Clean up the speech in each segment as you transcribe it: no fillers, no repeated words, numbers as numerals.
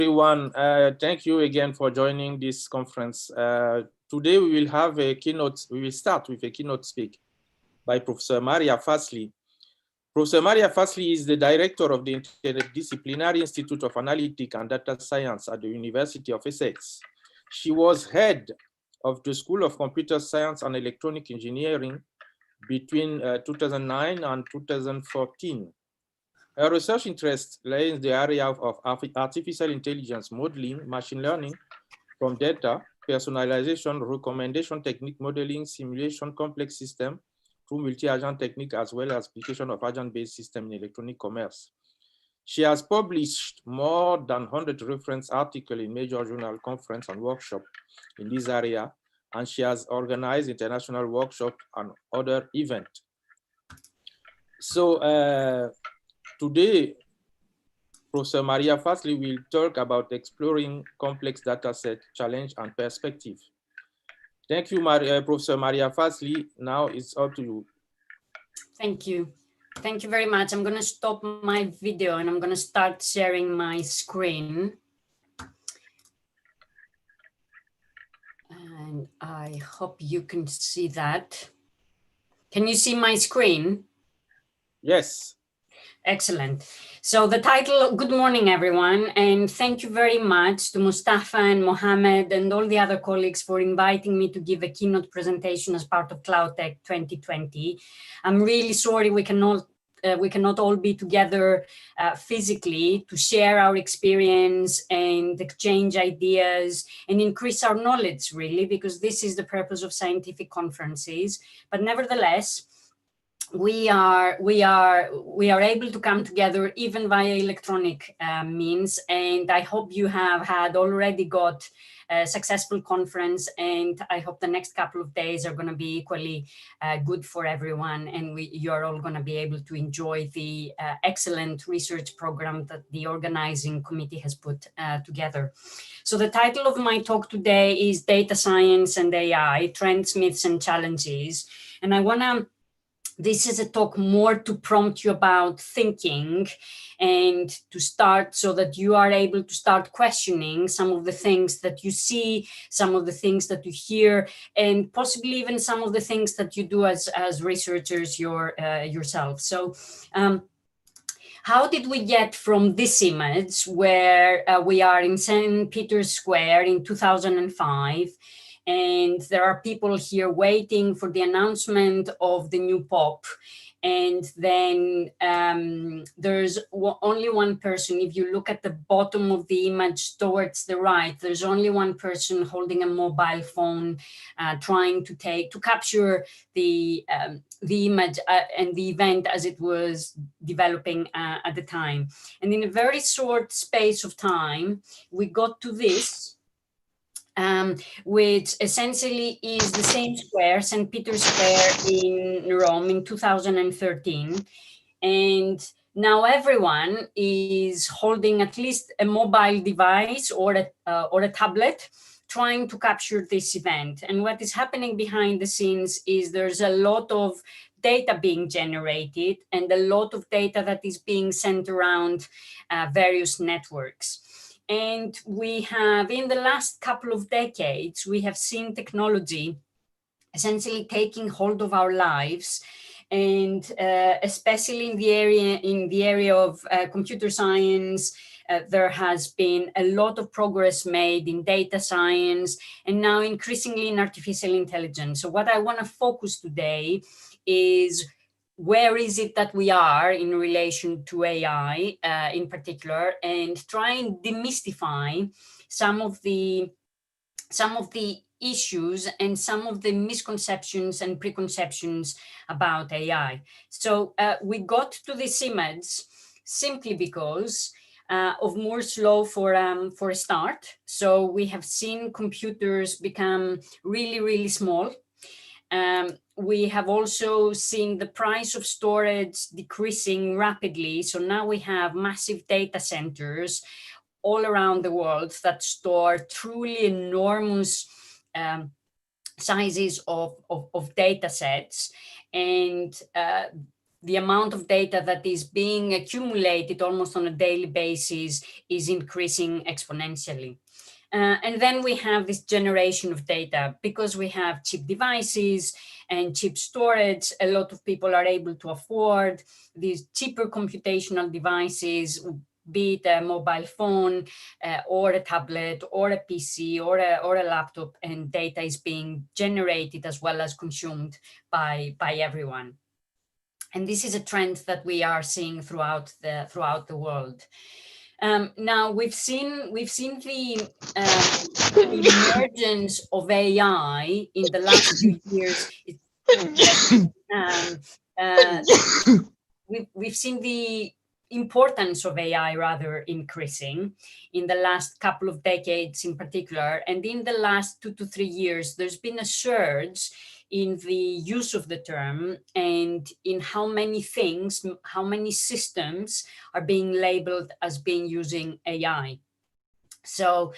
Everyone, thank you again for joining this conference. Today we will have a keynote. We will start with a keynote speak by Professor Maria Fasli. Professor Maria Fasli is the director of the Interdisciplinary Institute of Analytic and Data Science at the University of Essex. She was head of the School of Computer Science and Electronic Engineering between 2009 and 2014. Her research interests lay in the area of artificial intelligence modeling, machine learning from data, personalization, recommendation technique modeling, simulation, complex system through multi-agent technique, as well as application of agent-based system in electronic commerce. She has published more than 100 reference articles in major journal conference and workshop in this area, and she has organized international workshops and other events. So today, Professor Maria Fasli will talk about exploring complex data set challenge and perspective. Thank you, Professor Maria Fasli. Now it's up to you. Thank you. Thank you very much. I'm going to stop my video and I'm going to start sharing my screen. And I hope you can see that. Can you see my screen? Yes. Excellent. So the title, good morning, everyone, and thank you very much to Mustafa and Mohammed and all the other colleagues for inviting me to give a keynote presentation as part of CloudTech 2020. I'm really sorry we cannot all be together physically to share our experience and exchange ideas and increase our knowledge, really, because this is the purpose of scientific conferences. But nevertheless, we are able to come together even via electronic means, and I hope you have already got a successful conference, and I hope the next couple of days are going to be equally good for everyone, and you're all going to be able to enjoy the excellent research program that the organizing committee has put together. So the title of my talk today is Data Science and AI, Trends, Myths and Challenges, and this is a talk more to prompt you about thinking and to start so that you are able to start questioning some of the things that you see, some of the things that you hear, and possibly even some of the things that you do as researchers yourself. So how did we get from this image where we are in St. Peter's Square in 2005, and there are people here waiting for the announcement of the new Pope. And then there's only one person. If you look at the bottom of the image towards the right, there's only one person holding a mobile phone, trying to capture the image and the event as it was developing at the time. And in a very short space of time, we got to this, which essentially is the same square, St. Peter's Square in Rome in 2013. And now everyone is holding at least a mobile device or a tablet trying to capture this event. And what is happening behind the scenes is there's a lot of data being generated and a lot of data that is being sent around various networks. And we have, in the last couple of decades, we have seen technology essentially taking hold of our lives, and especially in the area of computer science, there has been a lot of progress made in data science, and now increasingly in artificial intelligence. So what I want to focus today is where is it that we are in relation to AI in particular, and try and demystify some of the issues and some of the misconceptions and preconceptions about AI. So we got to this image simply because of Moore's law for a start. So we have seen computers become really, really small. We have also seen the price of storage decreasing rapidly. So now we have massive data centers all around the world that store truly enormous sizes of data sets. And the amount of data that is being accumulated almost on a daily basis is increasing exponentially. And then we have this generation of data. Because we have cheap devices and cheap storage, a lot of people are able to afford these cheaper computational devices, be it a mobile phone or a tablet or a PC or a laptop, and data is being generated as well as consumed by everyone. And this is a trend that we are seeing throughout the world. Now we've seen the emergence of AI in the last few years. We've seen the importance of AI rather increasing in the last couple of decades in particular, and in the last 2 to 3 years, there's been a surge in the use of the term and in how many things, how many systems are being labeled as being using AI. So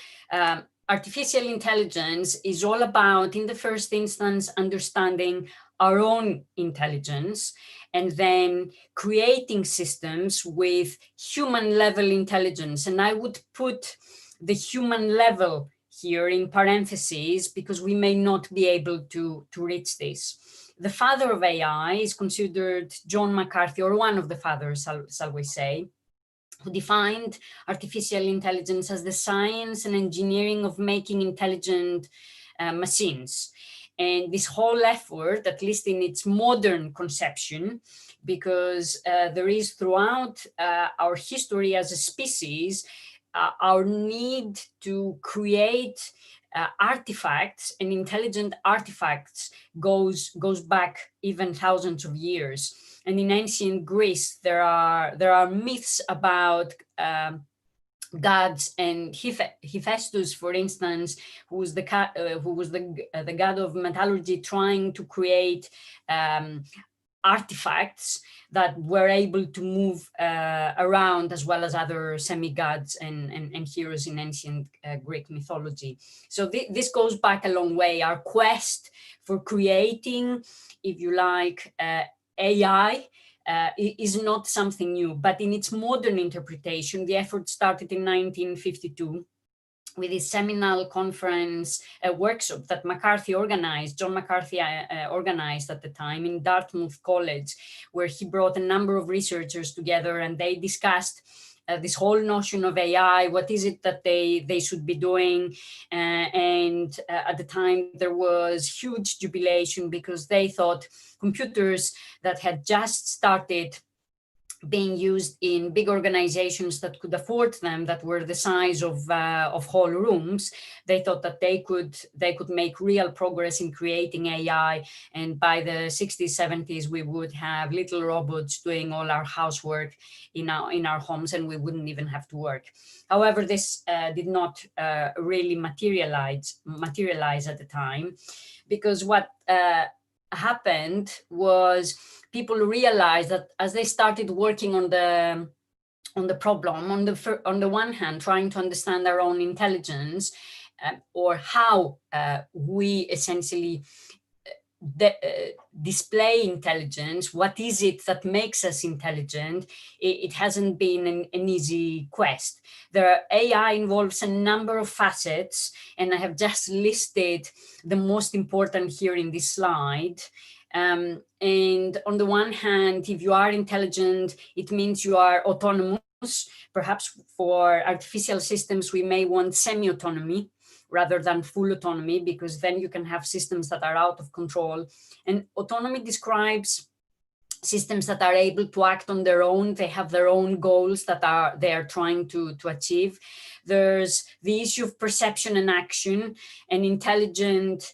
artificial intelligence is all about, in the first instance, understanding our own intelligence and then creating systems with human level intelligence. And I would put the human level here in parentheses because we may not be able to reach this. The father of AI is considered John McCarthy, or one of the fathers, shall we say, who defined artificial intelligence as the science and engineering of making intelligent machines. And this whole effort, at least in its modern conception, because there is throughout our history as a species, our need to create artifacts and intelligent artifacts goes back even thousands of years. And in ancient Greece, there are myths about gods, and Hephaestus, for instance, who was the god of metallurgy, trying to create artifacts that were able to move around, as well as other semi-gods and heroes in ancient Greek mythology. So this goes back a long way. Our quest for creating, if you like, AI is not something new, but in its modern interpretation, the effort started in 1952 with his seminal conference workshop that McCarthy organized, John McCarthy organized at the time in Dartmouth College, where he brought a number of researchers together and they discussed this whole notion of AI, what is it that they should be doing? And at the time there was huge jubilation because they thought computers that had just started being used in big organizations that could afford them, that were the size of whole rooms, they thought that they could make real progress in creating AI. And by the 60s, 70s, we would have little robots doing all our housework in our homes, and we wouldn't even have to work. However, this did not really materialize at the time, because what happened was people realized that as they started working on the problem, on the one hand, trying to understand our own intelligence, or how we essentially display intelligence, what is it that makes us intelligent, it hasn't been an easy quest. AI involves a number of facets, and I have just listed the most important here in this slide. And on the one hand, if you are intelligent, it means you are autonomous. Perhaps for artificial systems, we may want semi-autonomy rather than full autonomy, because then you can have systems that are out of control. And autonomy describes systems that are able to act on their own. They have their own goals that they are trying to achieve. There's the issue of perception and action. An intelligent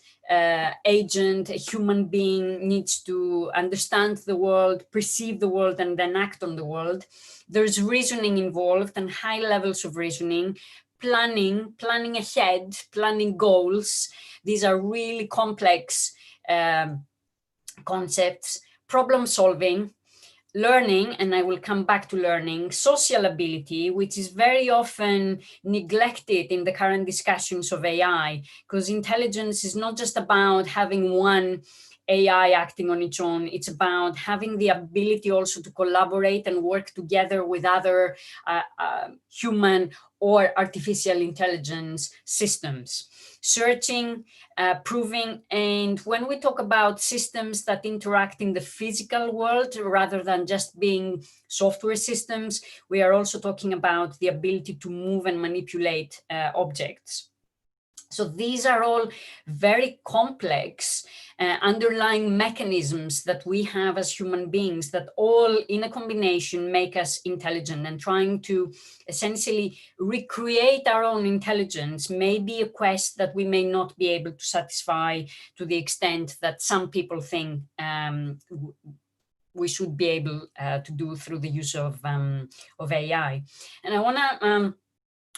agent, a human being, needs to understand the world, perceive the world, and then act on the world. There's reasoning involved, and high levels of reasoning. Planning ahead, planning goals. These are really complex concepts. Problem solving, learning, and I will come back to learning. Social ability, which is very often neglected in the current discussions of AI, because intelligence is not just about having one AI acting on its own. It's about having the ability also to collaborate and work together with other human or artificial intelligence systems. Searching, proving, and when we talk about systems that interact in the physical world rather than just being software systems, we are also talking about the ability to move and manipulate objects. So these are all very complex underlying mechanisms that we have as human beings that all in a combination make us intelligent, and trying to essentially recreate our own intelligence may be a quest that we may not be able to satisfy to the extent that some people think we should be able to do through the use of AI. And I want to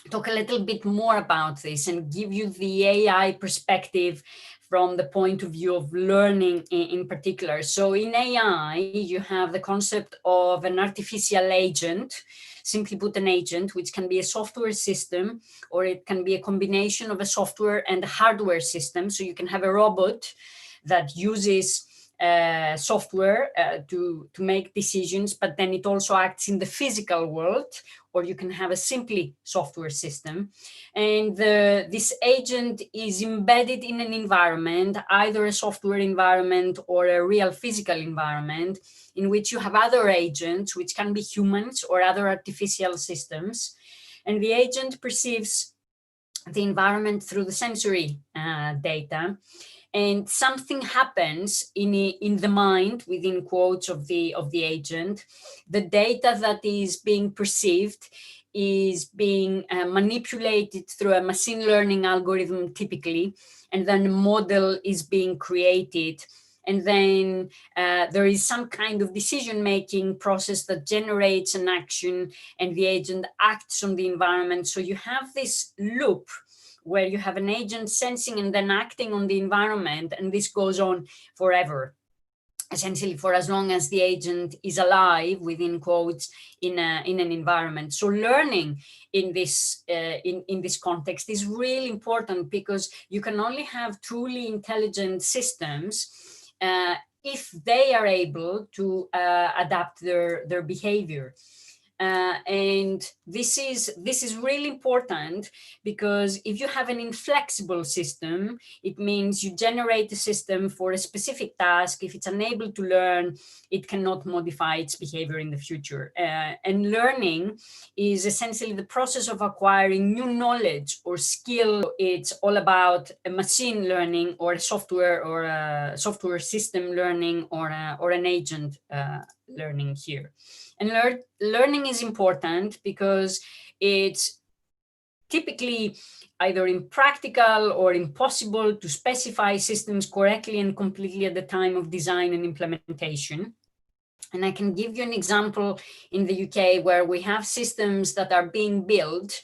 talk a little bit more about this and give you the AI perspective from the point of view of learning in particular. So in AI, you have the concept of an artificial agent, simply put an agent, which can be a software system, or it can be a combination of a software and a hardware system. So you can have a robot that uses software to make decisions, but then it also acts in the physical world, or you can have a simply software system. And this agent is embedded in an environment, either a software environment or a real physical environment, in which you have other agents, which can be humans or other artificial systems. And the agent perceives the environment through the sensory data. And something happens in the mind, within quotes, of the agent. The data that is being perceived is being manipulated through a machine learning algorithm typically, and then a model is being created. And then there is some kind of decision-making process that generates an action, and the agent acts on the environment. So you have this loop where you have an agent sensing and then acting on the environment, and this goes on forever, essentially for as long as the agent is alive, within quotes, in an environment. So learning in this context is really important, because you can only have truly intelligent systems if they are able to adapt their behavior. And this is really important, because if you have an inflexible system, it means you generate a system for a specific task. If it's unable to learn, it cannot modify its behavior in the future. And learning is essentially the process of acquiring new knowledge or skill. It's all about a machine learning, or a software system learning, or an agent learning here. And learning is important because it's typically either impractical or impossible to specify systems correctly and completely at the time of design and implementation. And I can give you an example in the UK where we have systems that are being built,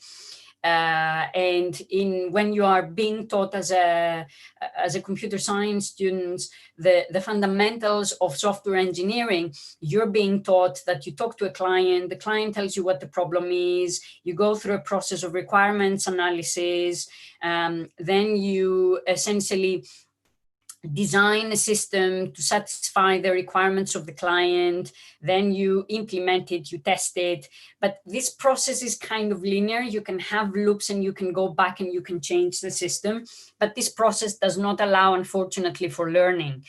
and when you are being taught as a computer science student the fundamentals of software engineering, you're being taught that you talk to a client, the client tells you what the problem is, you go through a process of requirements analysis, then you essentially design a system to satisfy the requirements of the client, then you implement it, you test it. But this process is kind of linear. You can have loops and you can go back and you can change the system, but this process does not allow, unfortunately, for learning.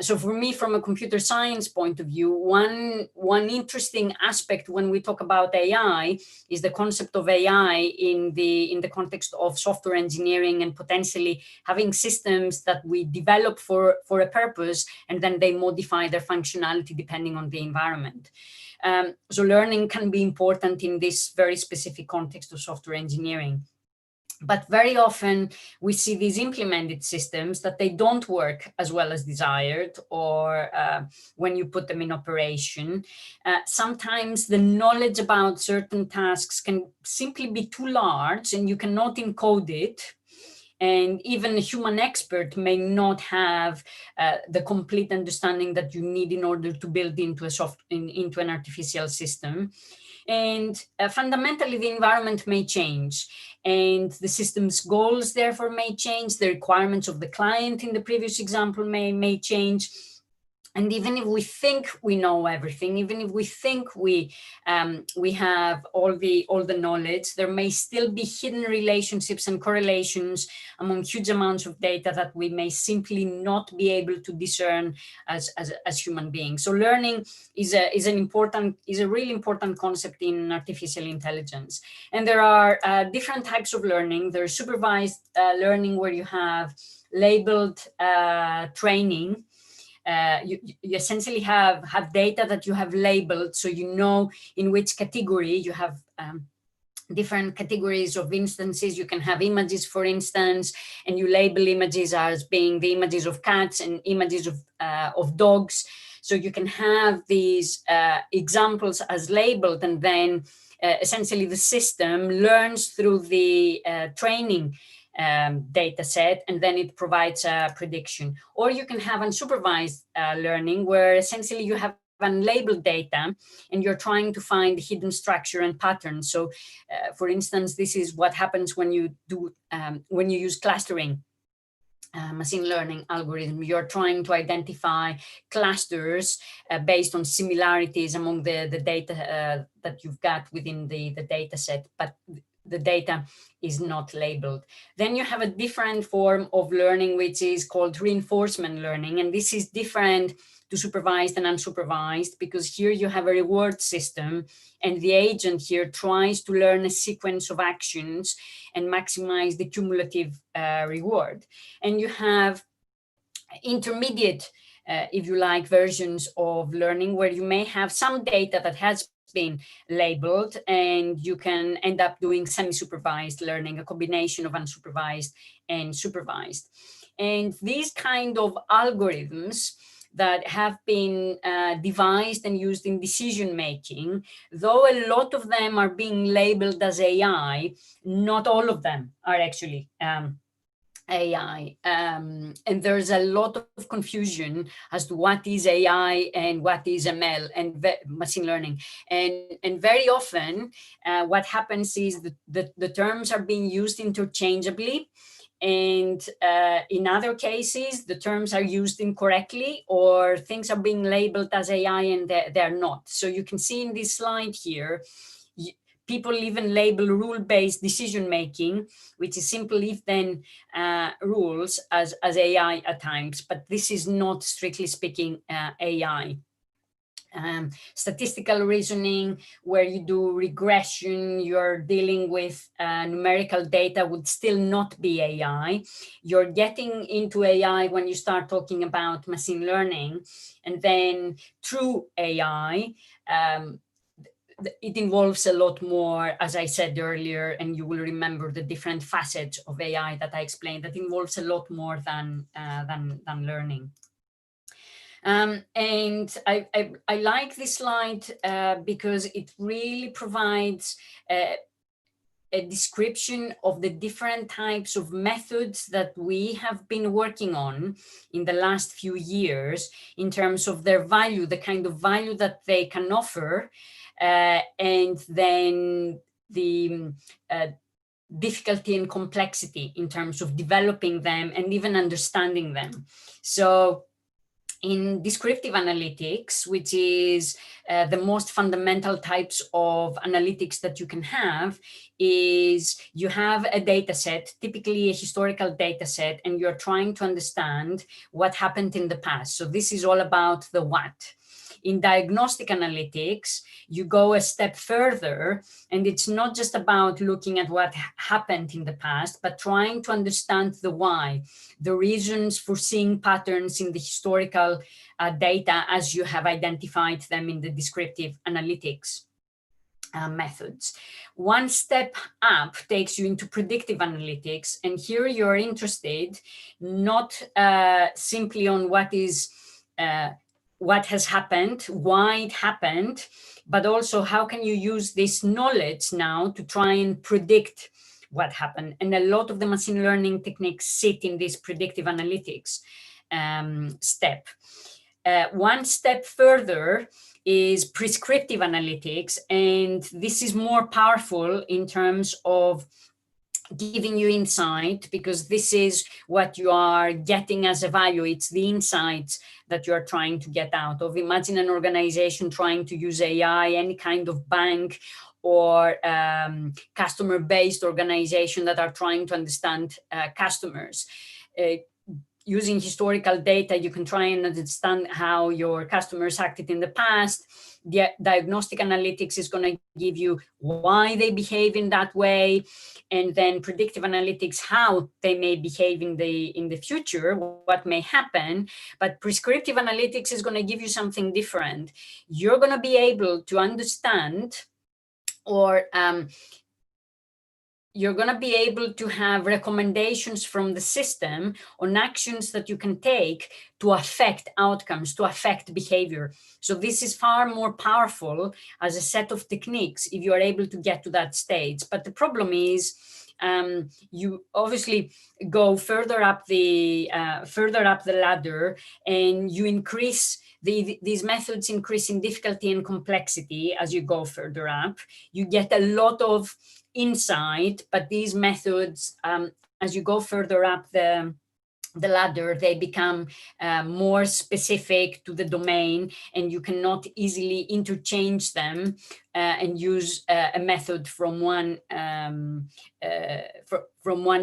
So for me, from a computer science point of view, one interesting aspect when we talk about AI is the concept of AI in the context of software engineering, and potentially having systems that we develop for a purpose, and then they modify their functionality depending on the environment. So learning can be important in this very specific context of software engineering. But very often we see these implemented systems that they don't work as well as desired, or when you put them in operation. Sometimes the knowledge about certain tasks can simply be too large and you cannot encode it. And even a human expert may not have the complete understanding that you need in order to build into an artificial system. And fundamentally, the environment may change, and the system's goals therefore may change. The requirements of the client in the previous example may change. And even if we think we know everything, even if we think we have all the knowledge, there may still be hidden relationships and correlations among huge amounts of data that we may simply not be able to discern as human beings. So learning is a really important concept in artificial intelligence. And there are different types of learning. There's supervised learning, where you have labeled training. You essentially have data that you have labeled, so you know in which category. You have different categories of instances. You can have images, for instance, and you label images as being the images of cats and images of dogs. So you can have these examples as labeled, and then essentially the system learns through the training data set, and then it provides a prediction. Or you can have unsupervised learning, where essentially you have unlabeled data and you're trying to find hidden structure and patterns. So for instance, this is what happens when you use clustering machine learning algorithm. You're trying to identify clusters based on similarities among the data that you've got within the data set, but the data is not labeled. Then you have a different form of learning, which is called reinforcement learning. And this is different to supervised and unsupervised, because here you have a reward system, and the agent here tries to learn a sequence of actions and maximize the cumulative reward. And you have intermediate, if you like, versions of learning, where you may have some data that has been labeled, and you can end up doing semi-supervised learning, a combination of unsupervised and supervised. And these kind of algorithms that have been devised and used in decision making, though a lot of them are being labeled as AI, not all of them are actually AI. And there's a lot of confusion as to what is AI and what is ML and machine learning. And very often what happens is that the terms are being used interchangeably. And in other cases, the terms are used incorrectly, or things are being labeled as AI and they're not. So you can see in this slide here, people even label rule-based decision-making, which is simple if-then rules, as AI at times, but this is not, strictly speaking, AI. Statistical reasoning, where you do regression, you're dealing with numerical data, would still not be AI. You're getting into AI when you start talking about machine learning. And then true AI, it involves a lot more, as I said earlier, and you will remember the different facets of AI that I explained, that involves a lot more than learning. And I like this slide because it really provides a description of the different types of methods that we have been working on in the last few years in terms of their value, the kind of value that they can offer, and then the difficulty and complexity in terms of developing them and even understanding them. So in descriptive analytics, which is the most fundamental types of analytics that you can have, is you have a data set, typically a historical data set, and you're trying to understand what happened in the past. So this is all about the what. In diagnostic analytics, you go a step further, and it's not just about looking at what happened in the past, but trying to understand the why, the reasons for seeing patterns in the historical data as you have identified them in the descriptive analytics methods. One step up takes you into predictive analytics, and here you're interested not simply on what has happened, why it happened, but also how can you use this knowledge now to try and predict what happened. And a lot of the machine learning techniques sit in this predictive analytics step. One step further, is prescriptive analytics. And this is more powerful in terms of giving you insight, because this is what you are getting as a value. It's the insights that you are trying to get out of. Imagine an organization trying to use AI, any kind of bank or customer-based organization that are trying to understand customers. Using historical data, you can try and understand how your customers acted in the past. The diagnostic analytics is going to give you why they behave in that way, and then predictive analytics, how they may behave in the future, what may happen. But prescriptive analytics is going to give you something different. You're going to be able to understand, or you're going to be able to have recommendations from the system on actions that you can take to affect outcomes, to affect behavior. So this is far more powerful as a set of techniques if you are able to get to that stage. But the problem is, you obviously go further up the ladder, and you increase these methods increase in difficulty and complexity as you go further up. You get a lot of insight, but these methods, as you go further up the ladder, they become more specific to the domain, and you cannot easily interchange them and use a method from one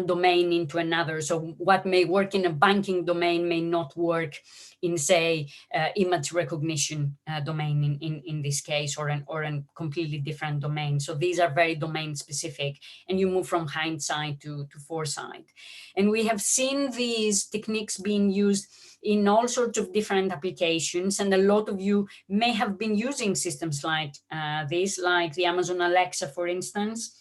domain into another. So what may work in a banking domain may not work in, say, image recognition domain in this case, or a completely different domain. So these are very domain specific, and you move from hindsight to foresight. And we have seen these techniques being used in all sorts of different applications, and a lot of you may have been using systems like this, like the Amazon Alexa, for instance,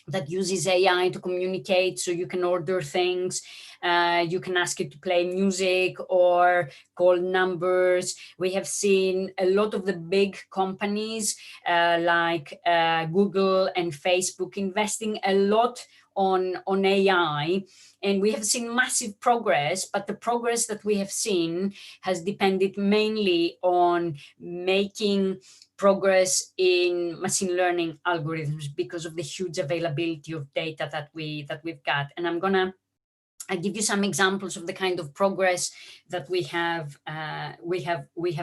that uses AI to communicate. So you can order things, you can ask it to play music or call numbers. We have seen a lot of the big companies like Google and Facebook investing a lot on AI, and we have seen massive progress, but the progress that we have seen has depended mainly on making progress in machine learning algorithms because of the huge availability of data that we've got. And I give you some examples of the kind of progress that we have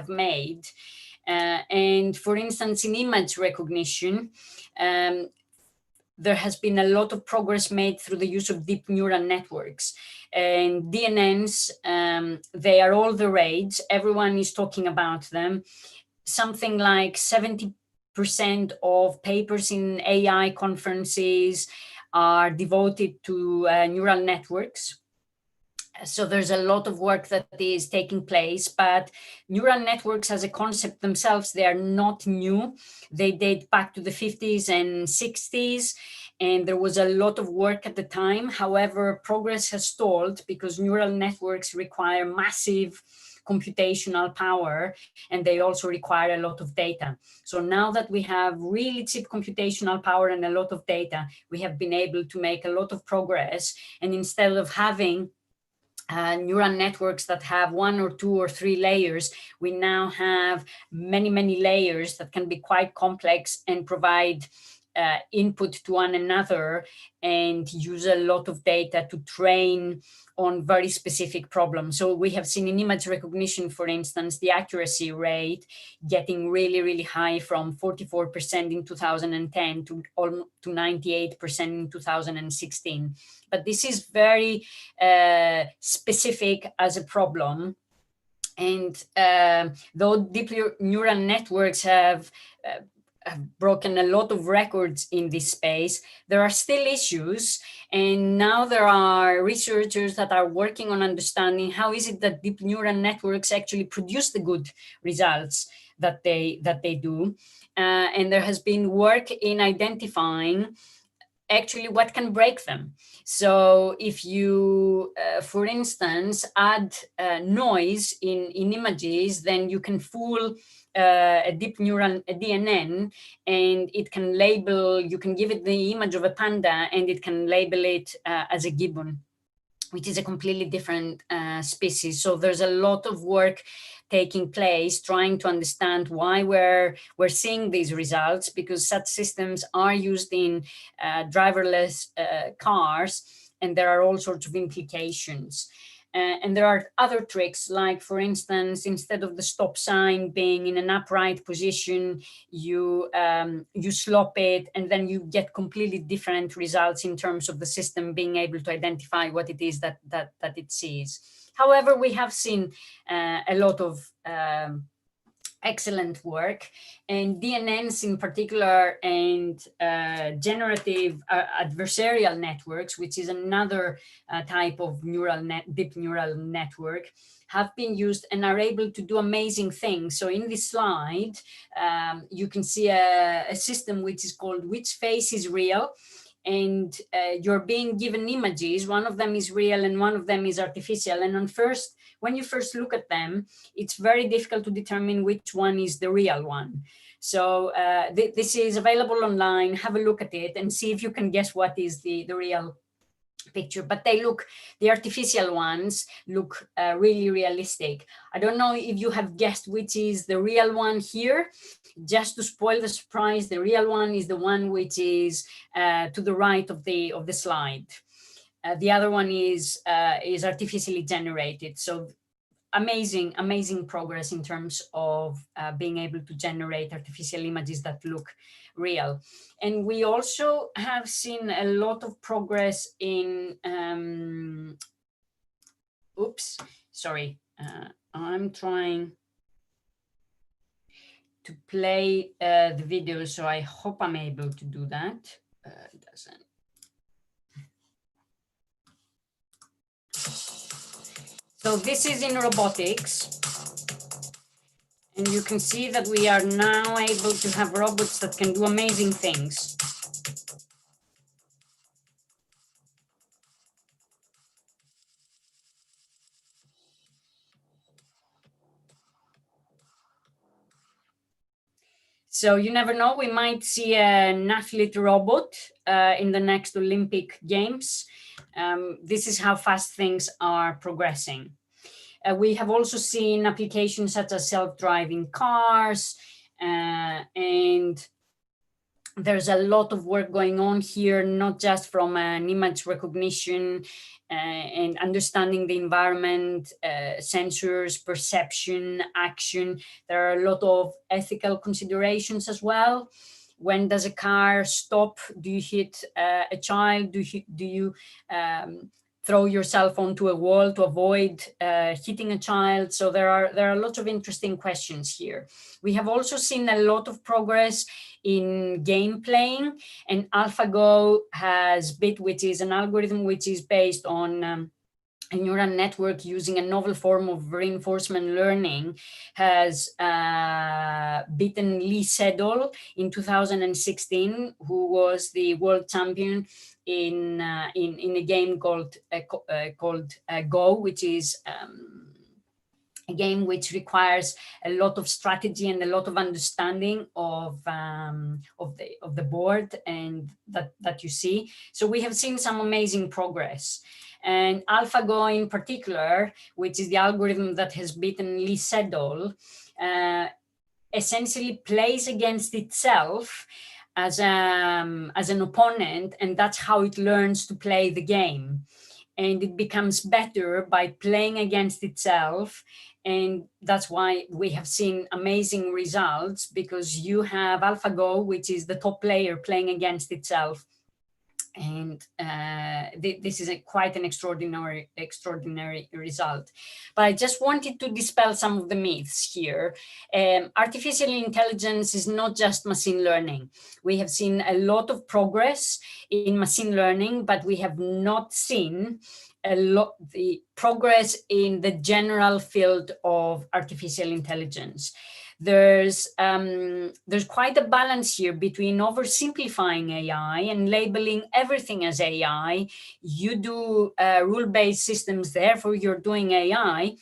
made. And for instance, in image recognition, there has been a lot of progress made through the use of deep neural networks. And DNNs, they are all the rage. Everyone is talking about them. Something like 70% of papers in AI conferences are devoted to neural networks. So there's a lot of work that is taking place, but neural networks as a concept themselves, they are not new. They date back to the 50s and 60s, and there was a lot of work at the time. However, progress has stalled because neural networks require massive computational power, and they also require a lot of data. So now that we have really cheap computational power and a lot of data, we have been able to make a lot of progress. And instead of having neural networks that have 1 or 2 or 3 layers, we now have many, many layers that can be quite complex and provide input to one another and use a lot of data to train on very specific problems. So we have seen in image recognition, for instance, the accuracy rate getting really, really high, from 44% in 2010 to 98% in 2016. But this is very specific as a problem. And though deep neural networks have broken a lot of records in this space, there are still issues. And now there are researchers that are working on understanding how is it that deep neural networks actually produce the good results that they do. And there has been work in identifying actually what can break them. So if you, for instance, add noise in images, then you can fool a deep neural, a DNN, and it can label, you can give it the image of a panda and it can label it as a gibbon. which is a completely different species. So there's a lot of work taking place trying to understand why we're seeing these results, because such systems are used in driverless cars, and there are all sorts of implications. And there are other tricks, like, for instance, instead of the stop sign being in an upright position, you slop it, and then you get completely different results in terms of the system being able to identify what it is that it sees. However, we have seen a lot of excellent work, and DNNs in particular, and generative adversarial networks, which is another type of deep neural network, have been used and are able to do amazing things. So in this slide, you can see a system which is called Which Face is Real? And you're being given images. One of them is real and one of them is artificial. And when you first look at them, it's very difficult to determine which one is the real one. So this is available online. Have a look at it and see if you can guess what is the real picture. But the artificial ones look really realistic. I don't know if you have guessed which is the real one here. Just to spoil the surprise, the real one is the one which is to the right of the slide. The other one is artificially generated. So amazing progress in terms of being able to generate artificial images that look real. And we also have seen a lot of progress in, I'm trying to play the video, so I hope I'm able to do that. It doesn't. So this is in robotics. And you can see that we are now able to have robots that can do amazing things. So you never know, we might see an athlete robot in the next Olympic Games. This is how fast things are progressing. We have also seen applications such as self-driving cars, and there's a lot of work going on here, not just from an image recognition and understanding the environment, sensors, perception, action. There are a lot of ethical considerations as well. When does a car stop? Do you hit a child? Do you throw yourself onto a wall to avoid hitting a child? So there are lots of interesting questions here. We have also seen a lot of progress in game playing, and AlphaGo has BIT, which is an algorithm which is based on a neural network using a novel form of reinforcement learning, has beaten Lee Sedol in 2016, who was the world champion in a game called Go, which is a game which requires a lot of strategy and a lot of understanding of the board and that you see. So we have seen some amazing progress. And AlphaGo in particular, which is the algorithm that has beaten Lee Sedol, essentially plays against itself as an opponent, and that's how it learns to play the game. And it becomes better by playing against itself. And that's why we have seen amazing results, because you have AlphaGo, which is the top player playing against itself. And this is quite an extraordinary result. But I just wanted to dispel some of the myths here. Artificial intelligence is not just machine learning. We have seen a lot of progress in machine learning, but we have not seen the progress in the general field of artificial intelligence. There's quite a balance here between oversimplifying AI and labeling everything as AI. You do rule-based systems, therefore you're doing AI,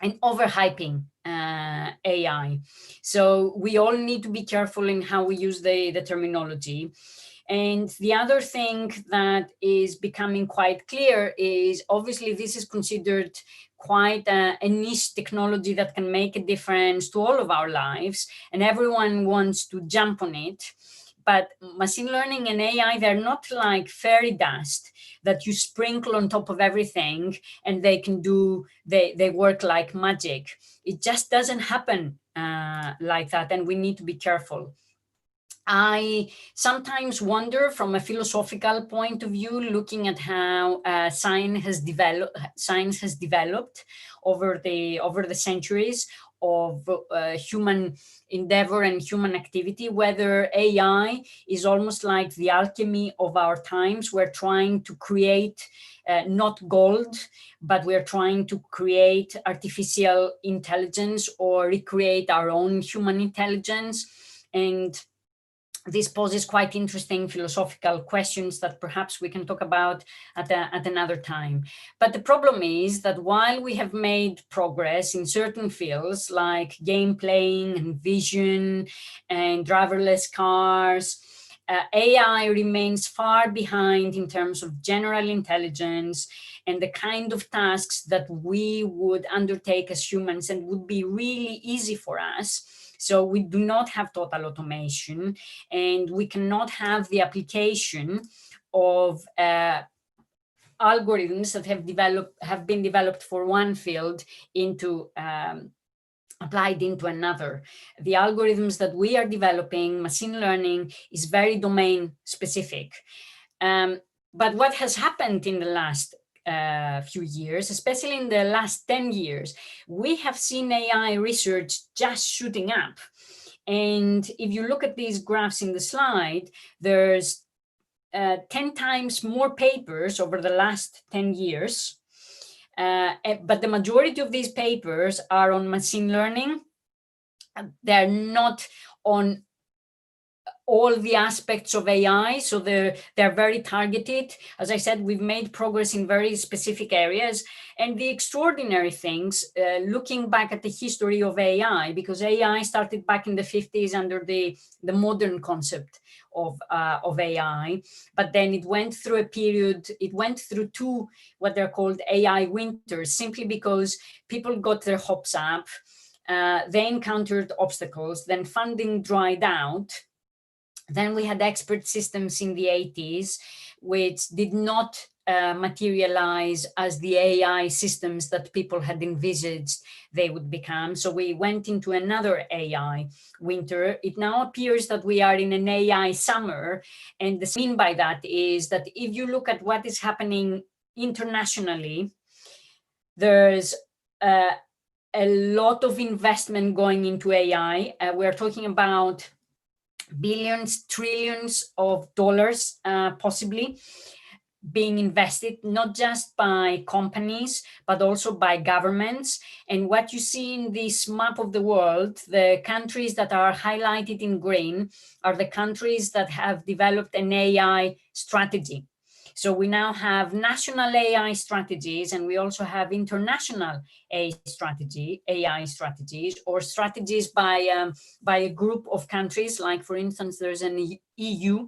and overhyping AI. So we all need to be careful in how we use the terminology. And the other thing that is becoming quite clear is obviously this is considered quite a niche technology that can make a difference to all of our lives, and everyone wants to jump on it. But machine learning and AI, they're not like fairy dust that you sprinkle on top of everything and they work like magic. It just doesn't happen like that, and we need to be careful. I sometimes wonder from a philosophical point of view, looking at how science has developed over the centuries of human endeavor and human activity, whether AI is almost like the alchemy of our times. We're trying to create not gold, but we're trying to create artificial intelligence or recreate our own human intelligence. And this poses quite interesting philosophical questions that perhaps we can talk about at another time. But the problem is that while we have made progress in certain fields like game playing and vision and driverless cars, AI remains far behind in terms of general intelligence and the kind of tasks that we would undertake as humans and would be really easy for us. So we do not have total automation, and we cannot have the application of algorithms that have been developed for one field into applied into another. The algorithms that we are developing, machine learning, is very domain specific. But what has happened in the last few years, especially in the last 10 years, we have seen AI research just shooting up. And if you look at these graphs in the slide, there's 10 times more papers over the last 10 years. But the majority of these papers are on machine learning. They're not on all the aspects of AI, so they're very targeted. As I said, we've made progress in very specific areas. And the extraordinary things, looking back at the history of AI, because AI started back in the 50s under the modern concept of AI, but then it went through a period, it went through two, what they're called AI winters, simply because people got their hopes up, they encountered obstacles, then funding dried out. Then we had expert systems in the 80s, which did not materialize as the AI systems that people had envisaged they would become. So we went into another AI winter. It now appears that we are in an AI summer. And the mean by that is that if you look at what is happening internationally, there's a lot of investment going into AI. We're talking about billions, trillions of dollars possibly being invested, not just by companies, but also by governments. And what you see in this map of the world, the countries that are highlighted in green are the countries that have developed an AI strategy. So we now have national AI strategies, and we also have international AI strategies, or strategies by a group of countries. Like, for instance, there's an EU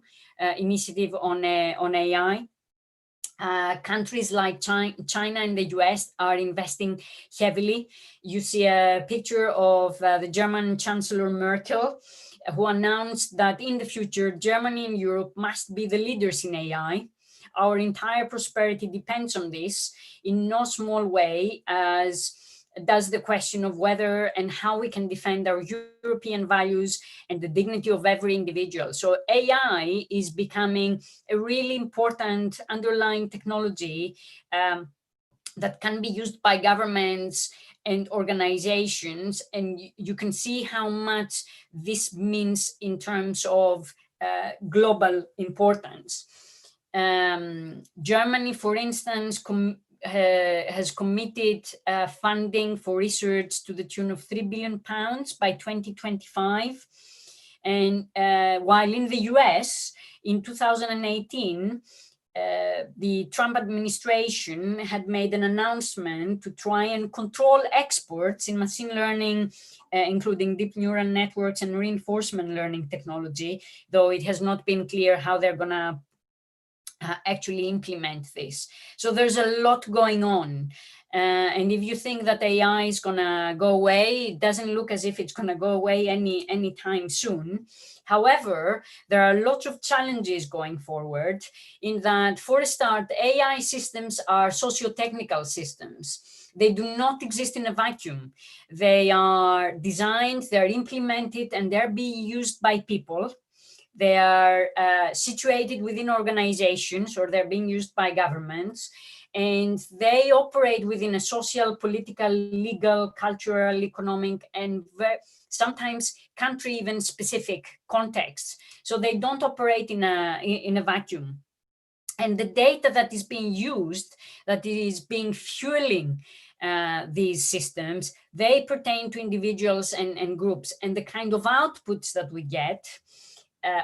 initiative on AI. Countries like China and the US are investing heavily. You see a picture of the German Chancellor Merkel, who announced that in the future, Germany and Europe must be the leaders in AI. Our entire prosperity depends on this in no small way, as does the question of whether and how we can defend our European values and the dignity of every individual. So AI is becoming a really important underlying technology that can be used by governments and organizations. And you can see how much this means in terms of global importance. Germany, for instance, has committed funding for research to the tune of £3 billion by 2025. And while in the US, in 2018, the Trump administration had made an announcement to try and control experts in machine learning, including deep neural networks and reinforcement learning technology, though it has not been clear how they're going to actually implement this. So there's a lot going on. And if you think that AI is going to go away, it doesn't look as if it's going to go away anytime soon. However, there are lots of challenges going forward in that, for a start, AI systems are socio-technical systems. They do not exist in a vacuum. They are designed, they're implemented, and they're being used by people. They are situated within organizations, or they're being used by governments, and they operate within a social, political, legal, cultural, economic, and sometimes country even specific contexts. So they don't operate in a vacuum. And the data that is being used, that is being fueling these systems, they pertain to individuals and groups, and the kind of outputs that we get,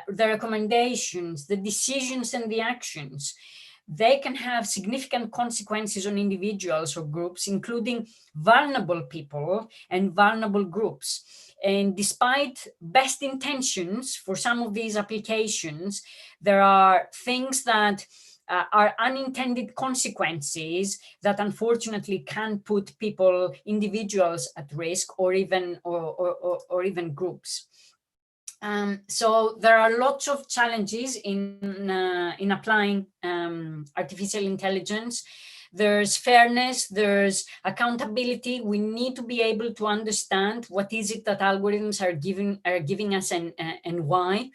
the recommendations, the decisions, and the actions, they can have significant consequences on individuals or groups, including vulnerable people and vulnerable groups. And despite best intentions for some of these applications, there are things that are unintended consequences that unfortunately can put people, individuals at risk, or even groups. So there are lots of challenges in applying artificial intelligence. There's fairness, there's accountability. We need to be able to understand what is it that algorithms are giving us and why.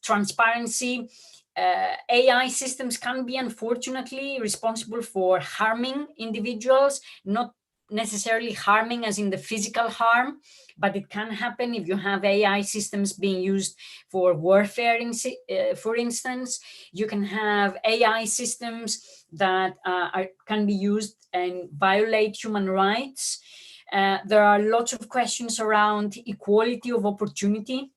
Transparency. AI systems can be, unfortunately, responsible for harming individuals, not necessarily harming as in the physical harm, but it can happen if you have AI systems being used for warfare, for instance. You can have AI systems that can be used and violate human rights. There are lots of questions around equality of opportunity,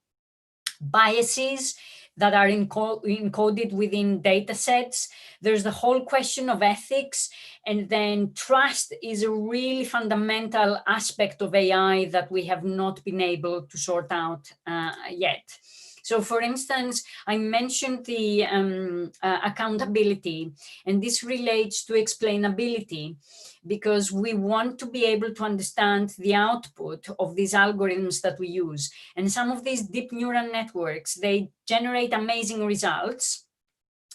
biases that are encoded within data sets. There's the whole question of ethics, and then trust is a really fundamental aspect of AI that we have not been able to sort out yet. So for instance, I mentioned the accountability, and this relates to explainability, because we want to be able to understand the output of these algorithms that we use. And some of these deep neural networks, they generate amazing results.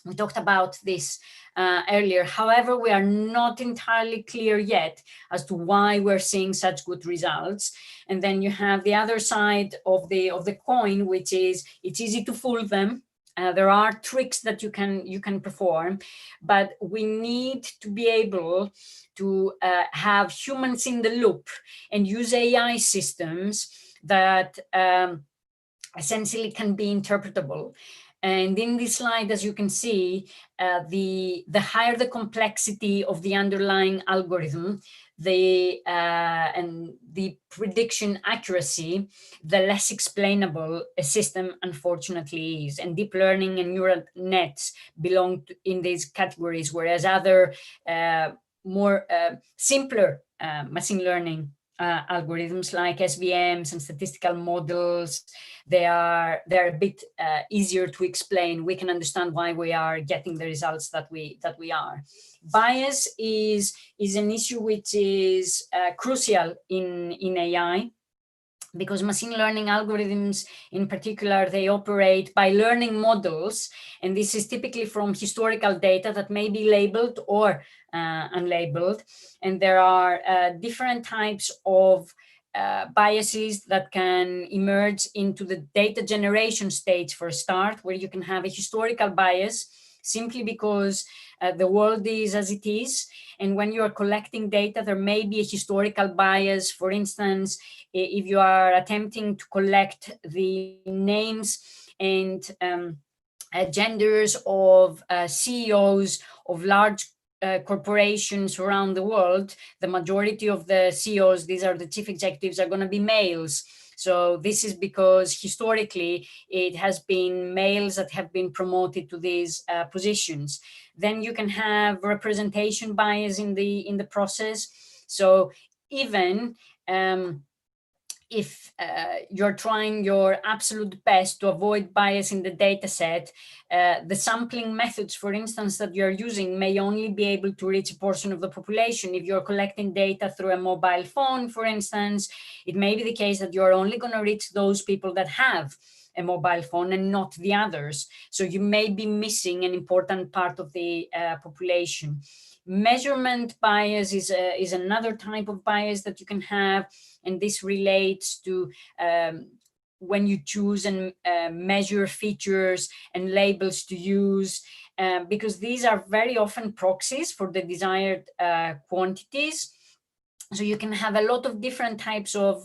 We talked about this earlier. However, we are not entirely clear yet as to why we're seeing such good results. And then you have the other side of the coin, which is it's easy to fool them. There are tricks that you can perform, but we need to be able to have humans in the loop and use AI systems that essentially can be interpretable. And in this slide, as you can see, the higher the complexity of the underlying algorithm, and the prediction accuracy, the less explainable a system unfortunately is. And deep learning and neural nets belong in these categories, whereas other more simpler machine learning algorithms like SVMs and statistical models, they're a bit easier to explain. We can understand why we are getting the results that we are. Bias is an issue which is crucial in AI, because machine learning algorithms in particular, they operate by learning models, and this is typically from historical data that may be labeled or unlabeled. And there are different types of biases that can emerge into the data generation stage for a start, where you can have a historical bias simply because the world is as it is. And when you are collecting data, there may be a historical bias. For instance, if you are attempting to collect the names and genders of CEOs of large corporations around the world, the majority of the CEOs, these are the chief executives, are going to be males. So this is because historically it has been males that have been promoted to these positions. Then you can have representation bias in the process. So even if you're trying your absolute best to avoid bias in the data set, the sampling methods, for instance, that you're using may only be able to reach a portion of the population. If you're collecting data through a mobile phone, for instance, it may be the case that you're only going to reach those people that have a mobile phone and not the others. So you may be missing an important part of the population. Measurement bias is another type of bias that you can have, and this relates to when you choose and measure features and labels to use, because these are very often proxies for the desired quantities. So you can have a lot of different types of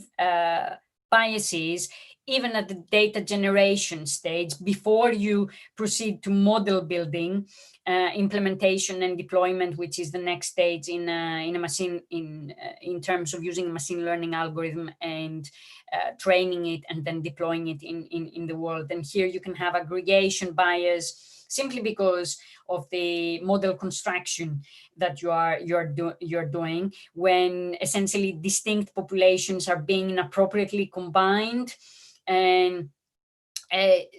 biases, even at the data generation stage, before you proceed to model building, implementation and deployment, which is the next stage in a machine in terms of using a machine learning algorithm and training it and then deploying it in the world. And here you can have aggregation bias simply because of the model construction that you're doing, when essentially distinct populations are being inappropriately combined, and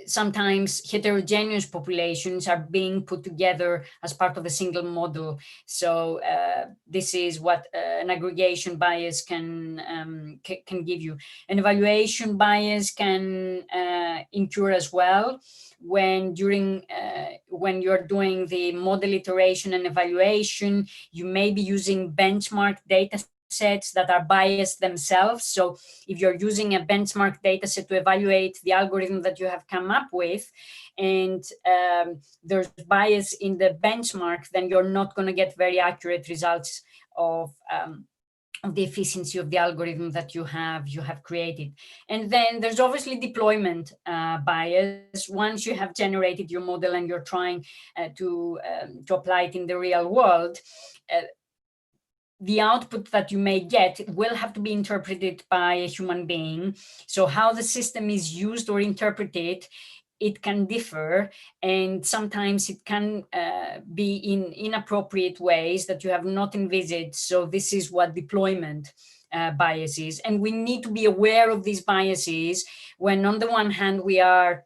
sometimes heterogeneous populations are being put together as part of a single model. So this is what an aggregation bias can give you. An evaluation bias can incur as well when you're doing the model iteration and evaluation. You may be using benchmark data sets that are biased themselves. So if you're using a benchmark data set to evaluate the algorithm that you have come up with, and there's bias in the benchmark, then you're not going to get very accurate results of the efficiency of the algorithm that you have created. And then there's obviously deployment bias. Once you have generated your model and you're trying to apply it in the real world, the output that you may get will have to be interpreted by a human being. So how the system is used or interpreted, it can differ, and sometimes it can be in inappropriate ways that you have not envisaged. So this is what deployment bias is. And we need to be aware of these biases when, on the one hand, we are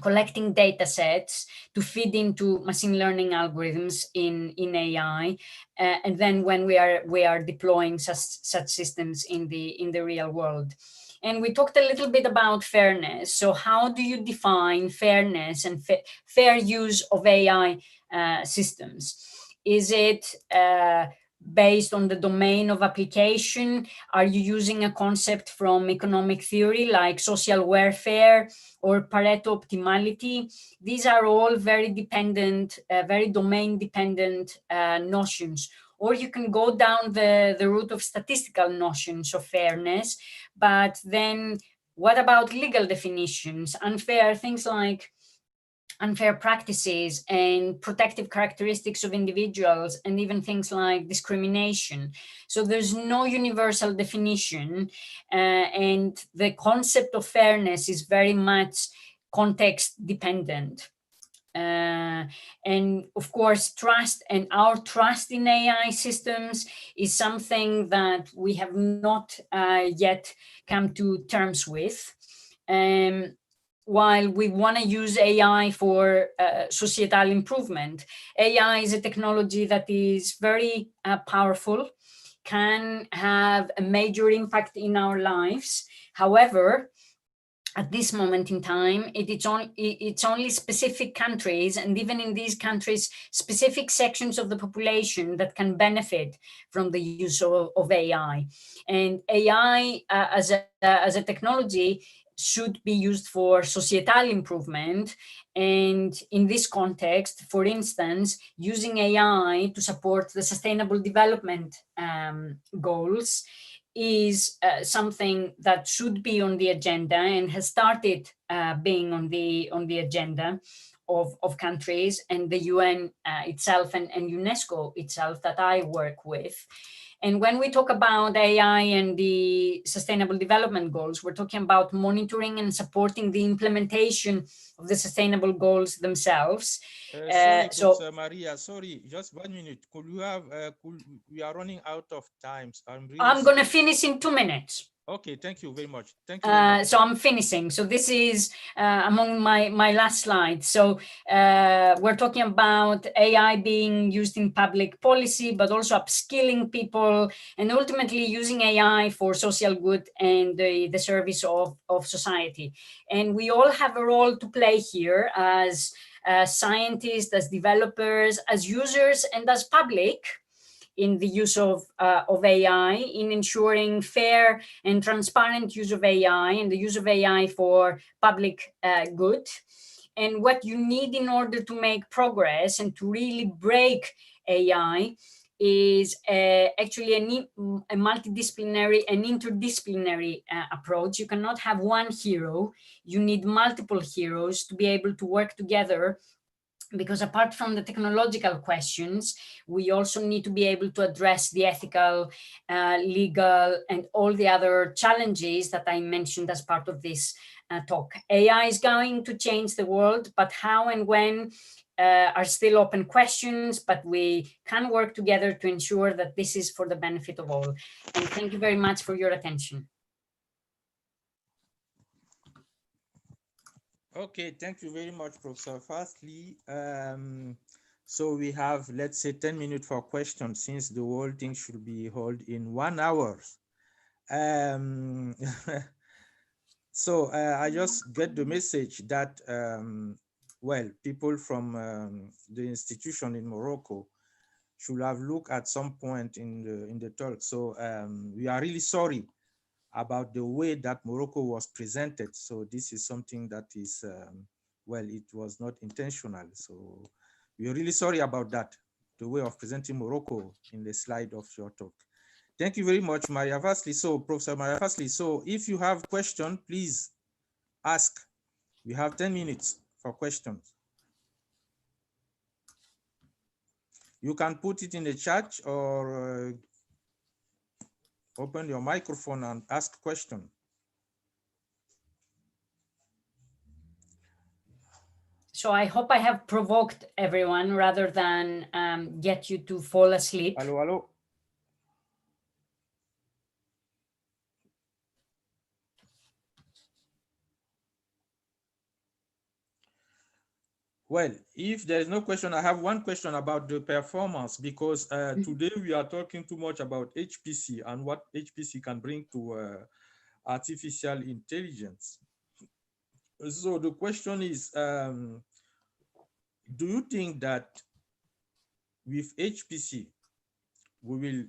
collecting data sets to feed into machine learning algorithms in AI, and then when we are deploying such systems in the real world. And we talked a little bit about fairness. So how do you define fairness and fair use of AI systems? Is it based on the domain of application? Are you using a concept from economic theory like social welfare or Pareto optimality? These are all very dependent, very domain dependent notions. Or you can go down the route of statistical notions of fairness, but then what about legal definitions? Unfair, things like unfair practices and protective characteristics of individuals, and even things like discrimination. So there's no universal definition, and the concept of fairness is very much context dependent. And of course, trust, and our trust in AI systems is something that we have not yet come to terms with. While we want to use AI for societal improvement, AI is a technology that is very powerful, can have a major impact in our lives. However, at this moment in time, it's only specific countries, and even in these countries, specific sections of the population that can benefit from the use of AI. And AI as a technology should be used for societal improvement. And in this context, for instance, using AI to support the sustainable development goals is something that should be on the agenda and has started being on the agenda. of countries and the UN itself and UNESCO itself that I work with. And when we talk about AI and the Sustainable Development Goals, we're talking about monitoring and supporting the implementation of the Sustainable Goals themselves. Sorry, Professor Maria, sorry, just 1 minute. Could you have, we are running out of time. I'm going to finish in 2 minutes. Okay, thank you very much. Thank you very much. So I'm finishing. So this is among my last slides. So we're talking about AI being used in public policy, but also upskilling people and ultimately using AI for social good and the service of society. And we all have a role to play here as scientists, as developers, as users, and as public in the use of AI, in ensuring fair and transparent use of AI and the use of AI for public good. And what you need in order to make progress and to really break AI is actually a multidisciplinary and interdisciplinary approach. You cannot have one hero. You need multiple heroes to be able to work together, because apart from the technological questions, we also need to be able to address the ethical, legal, and all the other challenges that I mentioned as part of this talk. AI is going to change the world, but how and when are still open questions, but we can work together to ensure that this is for the benefit of all. And thank you very much for your attention. Okay, thank you very much, Professor Fasli. So we have, let's say, 10 minutes for questions, since the whole thing should be held in 1 hour. So I just get the message that, well, people from the institution in Morocco should have looked at some point in the talk. So we are really sorry about the way that Morocco was presented. So this is something that is, well, it was not intentional. So we're really sorry about that, the way of presenting Morocco in the slide of your talk. Thank you very much, Maria Fasli. So Professor Maria Fasli, so if you have questions, please ask. We have 10 minutes for questions. You can put it in the chat or open your microphone and ask question. So I hope I have provoked everyone rather than get you to fall asleep. Hello, hello. Well, if there is no question, I have one question about the performance, because today we are talking too much about HPC and what HPC can bring to artificial intelligence. So the question is, do you think that with HPC, we will,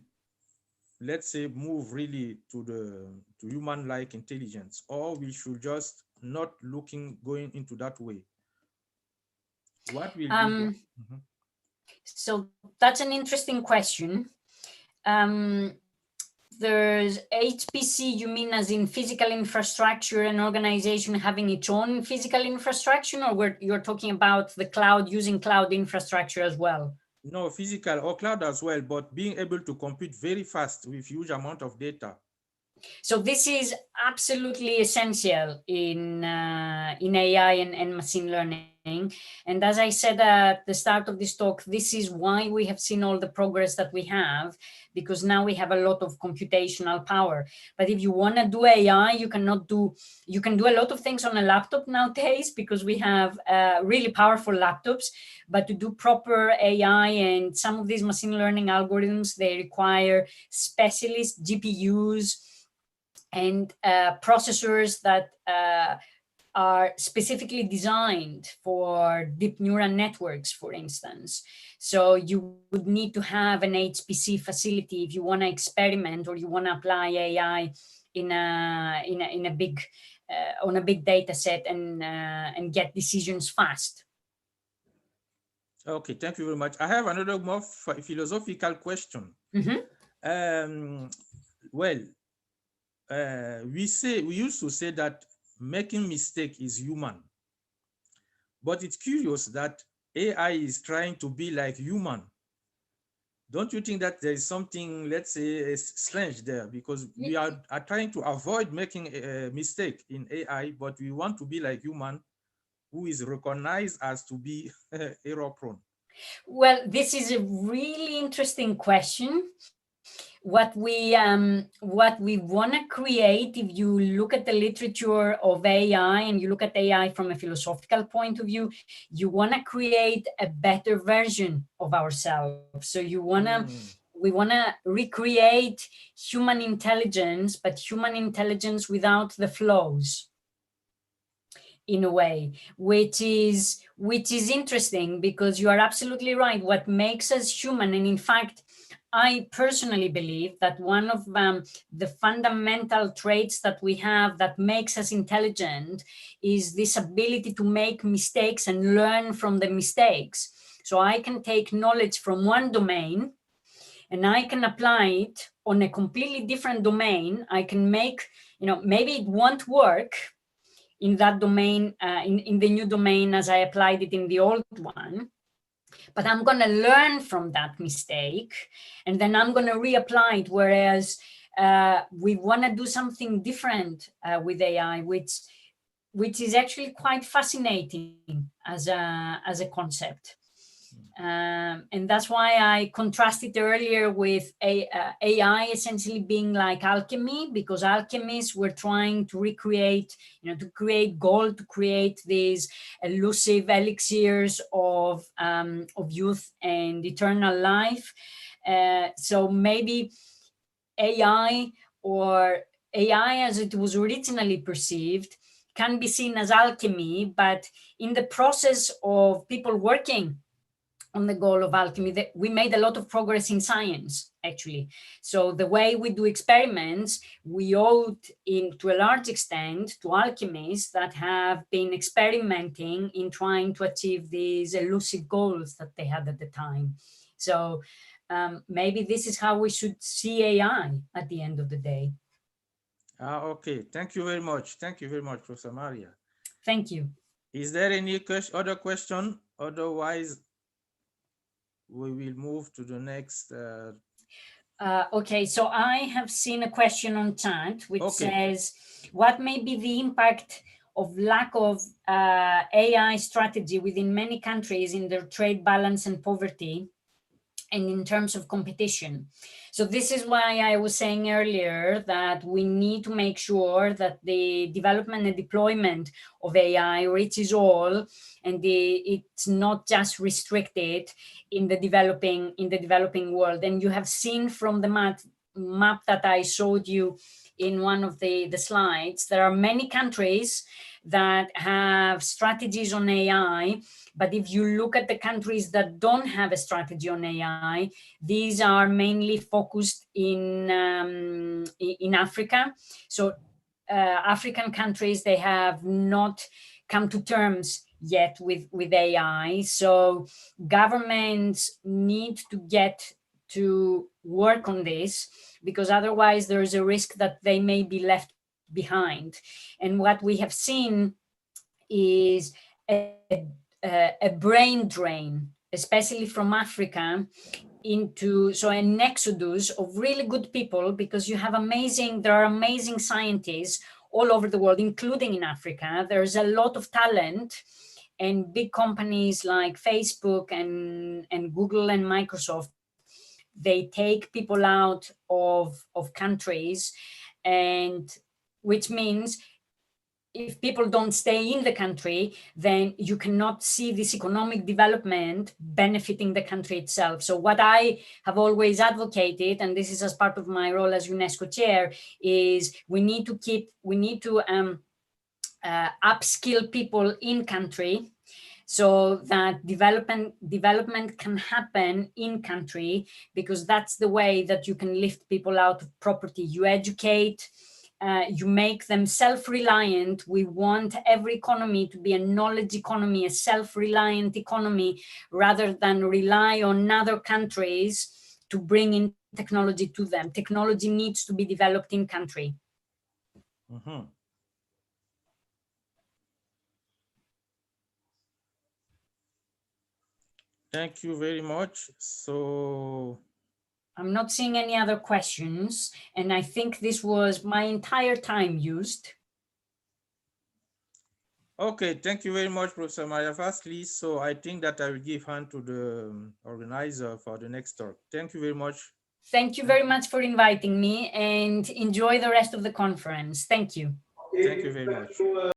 let's say, move really to human-like intelligence, or we should just not going into that way? What will be So that's an interesting question. There's HPC, you mean as in physical infrastructure, and organization having its own physical infrastructure, or you're talking about the cloud, using cloud infrastructure as well? No, physical or cloud as well, but being able to compute very fast with huge amount of data. So this is absolutely essential in AI and machine learning. And as I said at the start of this talk, this is why we have seen all the progress that we have, because now we have a lot of computational power. But if you want to do AI, you can do a lot of things on a laptop nowadays, because we have really powerful laptops. But to do proper AI and some of these machine learning algorithms, they require specialist GPUs and processors that are specifically designed for deep neural networks, for instance. So you would need to have an HPC facility if you want to experiment or you want to apply AI in a big on a big data set and get decisions fast. Okay, thank you very much. I have another more philosophical question. Mm-hmm. Well, we used to say that making mistake is human, But it's curious that AI is trying to be like human. Don't you think that there is something, let's say, strange there? Because we are trying to avoid making a mistake in AI, but we want to be like human, who is recognized as to be error prone. Well, this is a really interesting question. What we want to create, if you look at the literature of AI and you look at AI from a philosophical point of view, you want to create a better version of ourselves. So you want to we want to recreate human intelligence, but human intelligence without the flaws, in a way, which is interesting, because you are absolutely right. What makes us human, and in fact, I personally believe that one of the fundamental traits that we have that makes us intelligent is this ability to make mistakes and learn from the mistakes. So I can take knowledge from one domain and I can apply it on a completely different domain. I can make, maybe it won't work in that domain, in the new domain as I applied it in the old one. But I'm going to learn from that mistake, and then I'm going to reapply it. Whereas we want to do something different with AI, which is actually quite fascinating as a concept. And that's why I contrasted earlier with AI essentially being like alchemy, because alchemists were trying to recreate, to create gold, to create these elusive elixirs of youth and eternal life. So maybe AI, or AI as it was originally perceived, can be seen as alchemy, but in the process of people working on the goal of alchemy, that we made a lot of progress in science, actually. So the way we do experiments, we owe to a large extent to alchemists that have been experimenting in trying to achieve these elusive goals that they had at the time. So maybe this is how we should see AI at the end of the day. Okay, thank you very much. Thank you very much, Professor Maria. Thank you. Is there any other question? Otherwise, we will move to the next. Okay, so I have seen a question on chat which says, what may be the impact of lack of AI strategy within many countries in their trade balance and poverty, and in terms of competition? So this is why I was saying earlier that we need to make sure that the development and deployment of AI reaches all, and it's not just restricted in the developing world. And you have seen from the map that I showed you in one of the slides, there are many countries that have strategies on AI. But if you look at the countries that don't have a strategy on AI, these are mainly focused in Africa. So African countries, they have not come to terms yet with AI. So governments need to get to work on this, because otherwise there is a risk that they may be left behind. And what we have seen is a brain drain, especially from Africa, into an exodus of really good people, because there are amazing scientists all over the world, including in Africa. There's a lot of talent, and big companies like Facebook and Google and Microsoft, they take people out of countries, and which means if people don't stay in the country, then you cannot see this economic development benefiting the country itself. So what I have always advocated, and this is as part of my role as UNESCO chair, is we need to upskill people in country, so that development can happen in country, because that's the way that you can lift people out of poverty. You educate, you make them self-reliant. We want every economy to be a knowledge economy, a self-reliant economy, rather than rely on other countries to bring in technology to them. Technology needs to be developed in country. Thank you very much. So, I'm not seeing any other questions, and I think this was my entire time used. okay, thank you very much, Professor Maria Fasli. So I think that I will give hand to the organizer for the next talk. Thank you very much. Thank you very much for inviting me, and enjoy the rest of the conference. Thank you. Thank you very much.